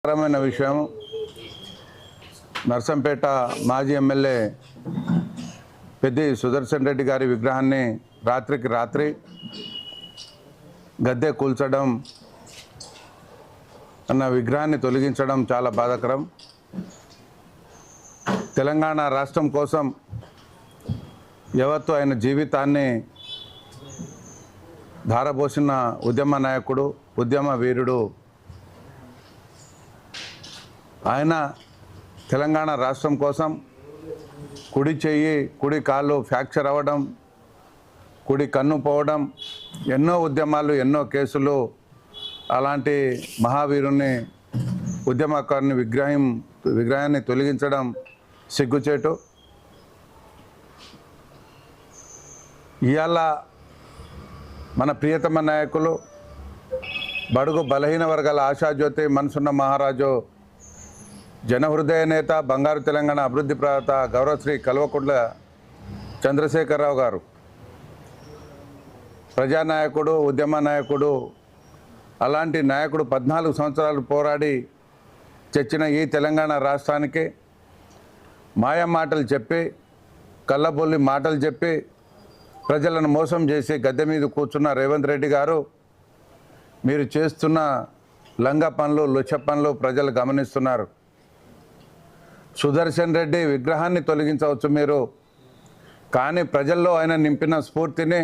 రమైన విషయం నర్సంపేట మాజీ ఎమ్మెల్యే పెద్ది సుదర్శన్ రెడ్డి గారి విగ్రహాన్ని రాత్రికి రాత్రి గద్దె కూల్చడం అన్న విగ్రహాన్ని తొలగించడం చాలా బాధాకరం. తెలంగాణ రాష్ట్రం కోసం యావత్తు ఆయన జీవితాన్ని ధారపోసిన ఉద్యమ నాయకుడు, ఉద్యమ వీరుడు. ఆయన తెలంగాణ రాష్ట్రం కోసం కుడి చెయ్యి, కుడి కాళ్ళు ఫ్రాక్చర్ అవ్వడం, కుడి కన్ను పోవడం, ఎన్నో ఉద్యమాలు, ఎన్నో కేసులు. అలాంటి మహావీరుని, ఉద్యమకారుని విగ్రహాన్ని తొలగించడం సిగ్గుచేటు. ఇవాళ మన ప్రియతమ నాయకులు, బడుగు బలహీన వర్గాల ఆశాజ్యోతి, మనసున్న మహారాజు, జనహృదయ నేత, బంగారు తెలంగాణ అభివృద్ధి ప్రదాత గౌరవశ్రీ కల్వకుంట్ల చంద్రశేఖరరావు గారు, ప్రజానాయకుడు, ఉద్యమ నాయకుడు. అలాంటి నాయకుడు 14 సంవత్సరాలు పోరాడి తెచ్చిన ఈ తెలంగాణ రాష్ట్రానికి మాయ మాటలు చెప్పి, కళ్ళబొల్లి మాటలు చెప్పి ప్రజలను మోసం చేసి గద్దె మీద కూర్చున్న రేవంత్ రెడ్డి గారు, మీరు చేస్తున్న లంగ పనులు, లుచ్చ పనులు ప్రజలు గమనిస్తున్నారు. సుదర్శన్ రెడ్డి విగ్రహాన్ని తొలగించవచ్చు మీరు, కానీ ప్రజల్లో ఆయన నింపిన స్ఫూర్తిని,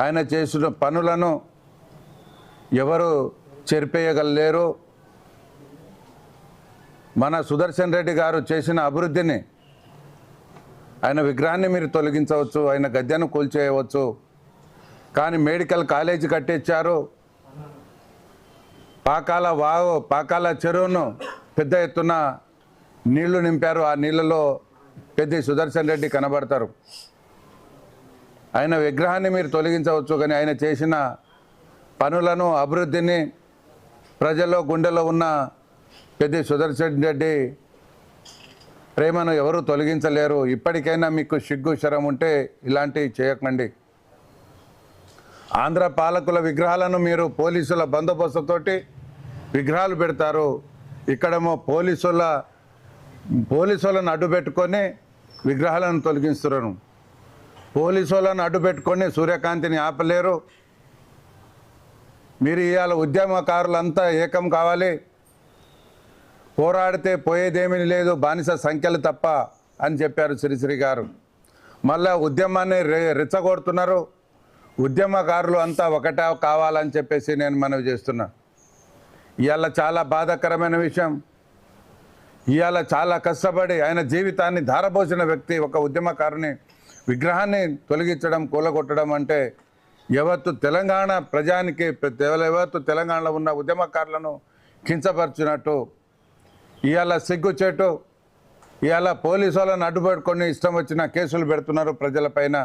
ఆయన చేసిన పనులను ఎవరు చెరిపేయగలేరు. మన సుదర్శన్ రెడ్డి గారు చేసిన అభివృద్ధిని, ఆయన విగ్రహాన్ని మీరు తొలగించవచ్చు, ఆయన గద్దెను కూల్చేయవచ్చు. కానీ మెడికల్ కాలేజీ కట్టించారు, పాకాల చెరువును పెద్ద ఎత్తున నీళ్లు నింపారు. ఆ నీళ్ళలో పెద్ద సుదర్శన్ రెడ్డి కనబడతారు. ఆయన విగ్రహాన్ని మీరు తొలగించవచ్చు, కానీ ఆయన చేసిన పనులను, అభివృద్ధిని, ప్రజల్లో గుండెలో ఉన్న పెద్ద సుదర్శన్ రెడ్డి ప్రేమను ఎవరు తొలగించలేరు. ఇప్పటికైనా మీకు సిగ్గు శరం ఉంటే ఇలాంటివి చేయకండి. ఆంధ్ర పాలకుల విగ్రహాలను మీరు పోలీసుల బందోబస్తుతోటి విగ్రహాలు పెడతారు. ఇక్కడేమో పోలీసులను అడ్డుపెట్టుకొని విగ్రహాలను తొలగిస్తున్నారు. పోలీసులను అడ్డుపెట్టుకొని సూర్యకాంతిని ఆపలేరు. మీరు ఇవాళ ఉద్యమకారులంతా ఏకం కావాలి. పోరాడితే పోయేదేమీ లేదు, బానిస సంఖ్యలు తప్ప అని చెప్పారు శ్రీశ్రీ గారు. మళ్ళా ఉద్యమాన్ని రెచ్చగొడుతున్నారు. ఉద్యమకారులు అంతా ఒకటే కావాలని చెప్పేసి నేను మనవి చేస్తున్నా. ఇవాళ చాలా బాధాకరమైన విషయం. ఇవాళ చాలా కష్టపడి ఆయన జీవితాన్ని ధారపోసిన వ్యక్తి, ఒక ఉద్యమకారుని విగ్రహాన్ని తొలగించడం, కూలగొట్టడం అంటే యావత్తు తెలంగాణ ప్రజానికి, యావత్తు తెలంగాణలో ఉన్న ఉద్యమకారులను కించపరిచినట్టు. ఇవాళ సిగ్గుచేటు. ఇవాళ పోలీసు వాళ్ళని అడ్డుపెట్టుకొని ఇష్టం వచ్చిన కేసులు పెడుతున్నారు ప్రజలపైన.